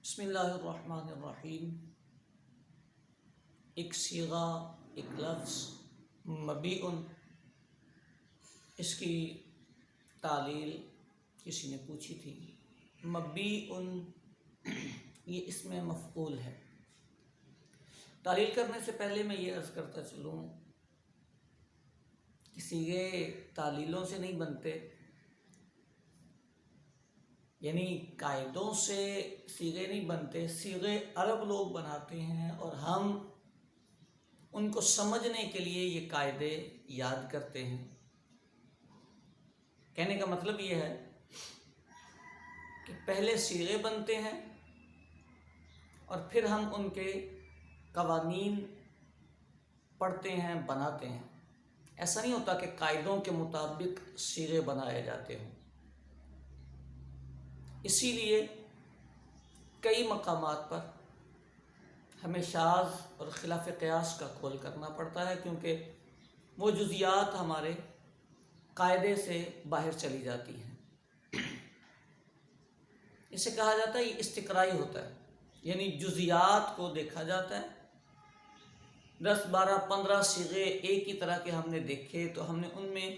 بسم اللہ الرحمن الرحیم۔ ایک صیغہ، ایک لفظ مبیعن، اس کی تعلیل کسی نے پوچھی تھی۔ مبیعن یہ اسم مفعول ہے۔ تعلیل کرنے سے پہلے میں یہ عرض کرتا چلوں کہ صیغے تعلیلوں سے نہیں بنتے، یعنی قاعدوں سے صیغے نہیں بنتے، صیغے عرب لوگ بناتے ہیں اور ہم ان کو سمجھنے کے لیے یہ قاعدے یاد کرتے ہیں۔ کہنے کا مطلب یہ ہے کہ پہلے صیغے بنتے ہیں اور پھر ہم ان کے قوانین پڑھتے ہیں، بناتے ہیں۔ ایسا نہیں ہوتا کہ قاعدوں کے مطابق صیغے بنائے جاتے ہوں۔ اسی لیے کئی مقامات پر ہمیں شاذ اور خلاف قیاس کا قول کرنا پڑتا ہے، کیونکہ وہ جزیات ہمارے قاعدے سے باہر چلی جاتی ہیں۔ اسے کہا جاتا ہے یہ استقرائی ہوتا ہے، یعنی جزیات کو دیکھا جاتا ہے۔ 10 12 15 صیغے ایک ہی طرح کے ہم نے دیکھے تو ہم نے ان میں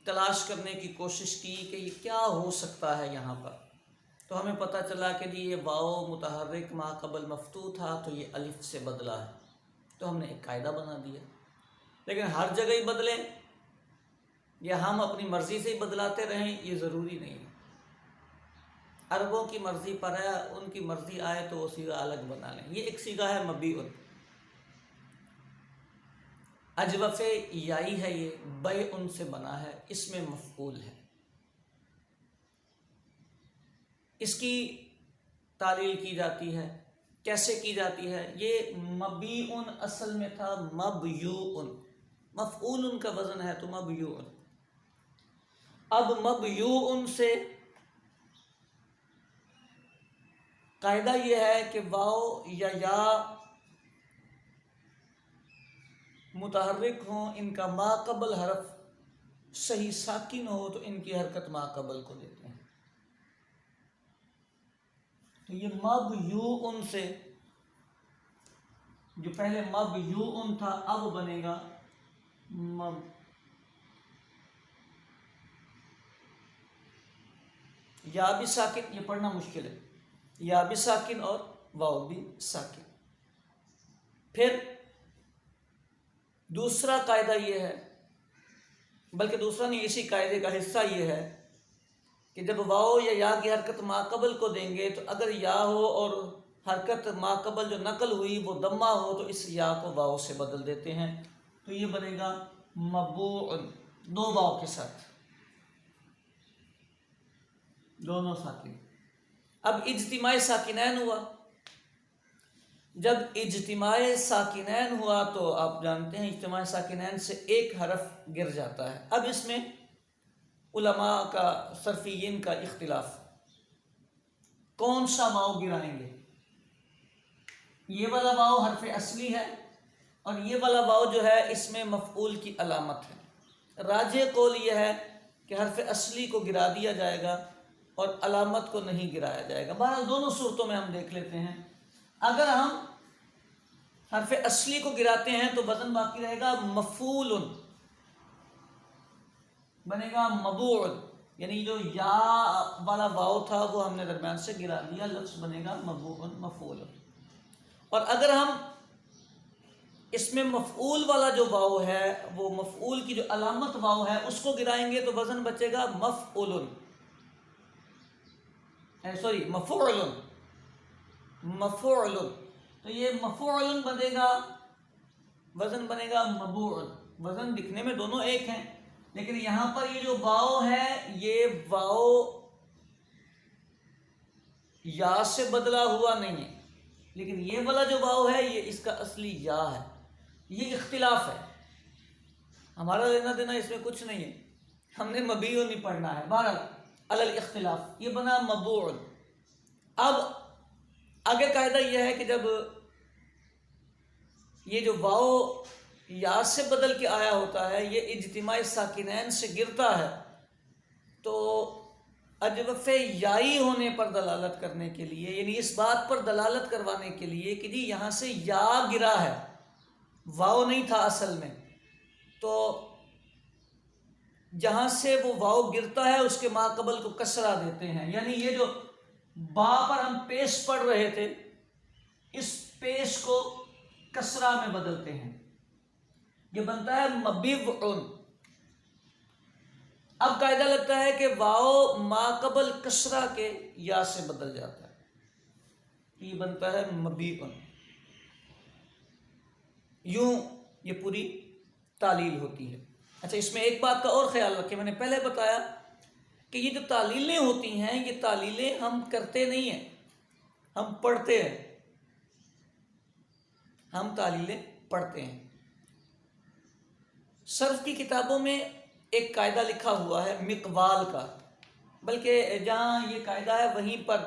تلاش کرنے کی کوشش کی کہ یہ کیا ہو سکتا ہے یہاں پر، تو ہمیں پتہ چلا کہ یہ واو متحرک ما قبل مفتوح تھا تو یہ الف سے بدلا ہے، تو ہم نے ایک قاعدہ بنا دیا۔ لیکن ہر جگہ ہی بدلیں یا ہم اپنی مرضی سے ہی بدلاتے رہیں، یہ ضروری نہیں ہے۔ عربوں کی مرضی پر ہے، ان کی مرضی آئے تو وہ صیغہ الگ بنا لیں۔ یہ ایک صیغہ ہے مبیعن، اجوف یائی ہے، یہ بیعن سے بنا ہے، اس میں مفعول ہے۔ اس کی تعلیل کی جاتی ہے، کیسے کی جاتی ہے؟ یہ مبیعن اصل میں تھا مبیوعن، مفعول کا وزن ہے تو مبیوعن۔ اب مبیوعن سے قاعدہ یہ ہے کہ واو یا متحرک ہوں، ان کا ما قبل حرف صحیح ساکن ہو تو ان کی حرکت ما قبل کو دیتے ہیں۔ تو یہ مبیوعن سے، جو پہلے مبیوعن تھا اب بنے گا یا بھی ساکن، یہ پڑھنا مشکل ہے، یا بھی ساکن اور واو بھی ساکن۔ پھر دوسرا قاعدہ یہ ہے، بلکہ دوسرا نہیں، اسی قاعدے کا حصہ یہ ہے کہ جب واو یا کی حرکت ما قبل کو دیں گے تو اگر یا ہو اور حرکت ما قبل جو نقل ہوئی وہ دمہ ہو تو اس یا کو واو سے بدل دیتے ہیں، تو یہ بنے گا مبوعن، 2 واو کے ساتھ، دونوں ساکن۔ اب اجتماع ساکنین ہوا، جب اجتماع ساکنین ہوا تو آپ جانتے ہیں اجتماع ساکنین سے ایک حرف گر جاتا ہے۔ اب اس میں علماء کا، صرفیین کا اختلاف، کون سا واو گرائیں گے؟ یہ والا واو حرف اصلی ہے اور یہ والا واو جو ہے اس میں مفعول کی علامت ہے۔ راجح قول یہ ہے کہ حرف اصلی کو گرا دیا جائے گا اور علامت کو نہیں گرایا جائے گا۔ بہرحال دونوں صورتوں میں ہم دیکھ لیتے ہیں۔ اگر ہم حرف اصلی کو گراتے ہیں تو وزن باقی رہے گا مفعول، بنے گا مبوع، یعنی جو یا والا واو تھا وہ ہم نے درمیان سے گرا دیا، لفظ بنے گا مبوع مفعول۔ اور اگر ہم اس میں مفعول والا جو واو ہے، وہ مفعول کی جو علامت واو ہے اس کو گرائیں گے تو وزن بچے گا مفعول، مفعول، تو یہ مفعول بنے گا، وزن بنے گا مبوع۔ وزن دکھنے میں دونوں ایک ہیں، لیکن یہاں پر یہ جو واو ہے یہ واو یا سے بدلا ہوا نہیں ہے، لیکن یہ والا جو واو ہے یہ اس کا اصلی یا ہے۔ یہ اختلاف ہے، ہمارا لینا دینا اس میں کچھ نہیں ہے، ہم نے مبیعن نہیں پڑھنا ہے۔ بہرحال علی الاختلاف یہ بنا مبوع۔ اب آگے قاعدہ یہ ہے کہ جب یہ جو واو یا سے بدل کے آیا ہوتا ہے، یہ اجتماع ساکنین سے گرتا ہے تو اجوف یائی ہونے پر دلالت کرنے کے لیے، یعنی اس بات پر دلالت کروانے کے لیے کہ جی یہاں سے یا گرا ہے، واو نہیں تھا اصل میں، تو جہاں سے وہ واو گرتا ہے اس کے ماقبل کو کسرہ دیتے ہیں، یعنی یہ جو با پر ہم پیش پڑھ رہے تھے اس پیش کو کسرہ میں بدلتے ہیں، یہ بنتا ہے مبیوعن۔ اب قاعدہ لگتا ہے کہ واو ماقبل کسرہ کے یا سے بدل جاتا ہے، یہ بنتا ہے مبیعن۔ یوں یہ پوری تعلیل ہوتی ہے۔ اچھا، اس میں ایک بات کا اور خیال رکھیں، میں نے پہلے بتایا کہ یہ جو تعلیلیں ہوتی ہیں یہ تعلیلیں ہم کرتے نہیں ہیں، ہم پڑھتے ہیں، ہم تعلیلیں پڑھتے ہیں۔ صرف کی کتابوں میں ایک قاعدہ لکھا ہوا ہے مقوال کا، بلکہ جہاں یہ قاعدہ ہے وہیں پر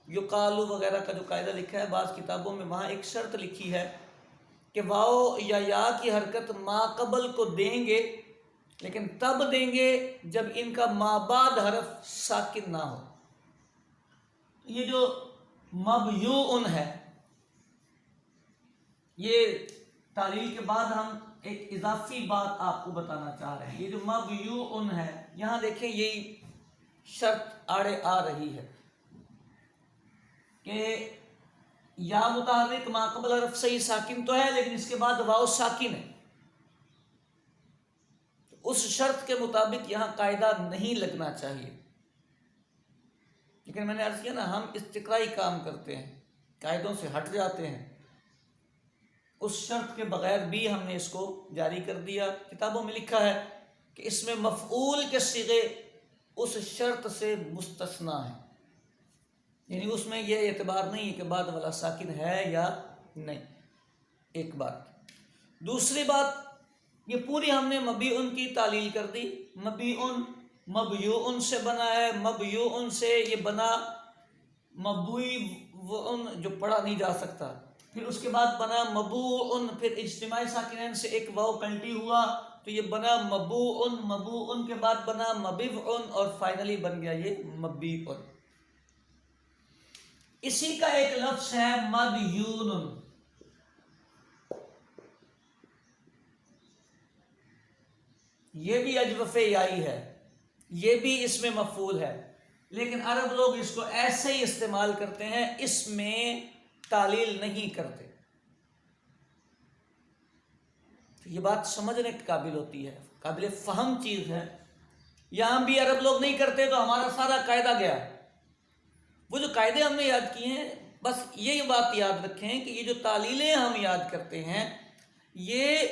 یقالو وغیرہ کا جو قاعدہ لکھا ہے بعض کتابوں میں، وہاں ایک شرط لکھی ہے کہ واو یا کی حرکت ما قبل کو دیں گے، لیکن تب دیں گے جب ان کا ما بعد حرف ساکن نہ ہو۔ یہ جو مبیوعن ہے، یہ تعلیل کے بعد ہم ایک اضافی بات آپ کو بتانا چاہ رہے ہیں۔ یہ جو مبیوعن ہے، یہاں دیکھیں یہی شرط آڑے آ رہی ہے کہ یا متحرک ما قبل حرف صحیح ساکن تو ہے، لیکن اس کے بعد واو ساکن ہے، اس شرط کے مطابق یہاں قاعدہ نہیں لگنا چاہیے۔ لیکن میں نے عرض کیا نا، ہم استقرائی کام کرتے ہیں، قاعدوں سے ہٹ جاتے ہیں، اس شرط کے بغیر بھی ہم نے اس کو جاری کر دیا۔ کتابوں میں لکھا ہے کہ اس میں مفعول کے صیغے اس شرط سے مستثنا ہیں، یعنی اس میں یہ اعتبار نہیں ہے کہ بعد والا ساکن ہے یا نہیں، ایک بات۔ دوسری بات، یہ پوری ہم نے مبیعن کی تعلیل کر دی۔ مبیعن مبیوعن سے بنا ہے، مبیوعن سے یہ بنا مبویعن جو پڑھا نہیں جا سکتا، پھر اس کے بعد بنا مبوعن، پھر اجتماع ساکنین سے ایک واو کلٹی ہوا تو یہ بنا مبوعن، مبوعن کے بعد بنا مبیوعن، اور فائنلی بن گیا یہ مبیعن۔ اسی کا ایک لفظ ہے مدیون، یہ بھی اجوف یائی ہے، یہ بھی اس میں مفعول ہے، لیکن عرب لوگ اس کو ایسے ہی استعمال کرتے ہیں، اس میں تعلیل نہیں کرتے۔ یہ بات سمجھنے کے قابل ہوتی ہے، قابل فہم چیز ہے۔ یہاں بھی عرب لوگ نہیں کرتے تو ہمارا سارا قاعدہ گیا۔ وہ جو قاعدے ہم نے یاد کیے ہیں، بس یہ بات یاد رکھیں کہ یہ جو تعلیلیں ہم یاد کرتے ہیں یہ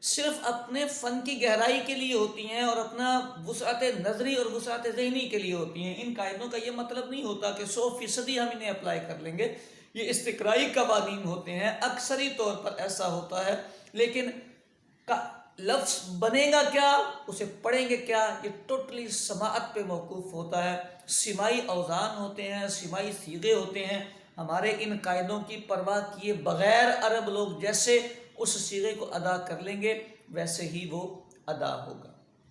صرف اپنے فن کی گہرائی کے لیے ہوتی ہیں اور اپنا وسعت نظری اور وسعت ذہنی کے لیے ہوتی ہیں۔ ان قاعدوں کا یہ مطلب نہیں ہوتا کہ 100% ہم انہیں اپلائی کر لیں گے، یہ استقرائی قوانین ہوتے ہیں، اکثری طور پر ایسا ہوتا ہے، لیکن لفظ بنے گا کیا، اسے پڑھیں گے کیا، یہ ٹوٹلی سماعت پہ موقوف ہوتا ہے۔ سماعی اوزان ہوتے ہیں، سماعی صیغے ہوتے ہیں، ہمارے ان قاعدوں کی پرواہ کیے بغیر عرب لوگ جیسے اس صیغے کو ادا کر لیں گے ویسے ہی وہ ادا ہوگا۔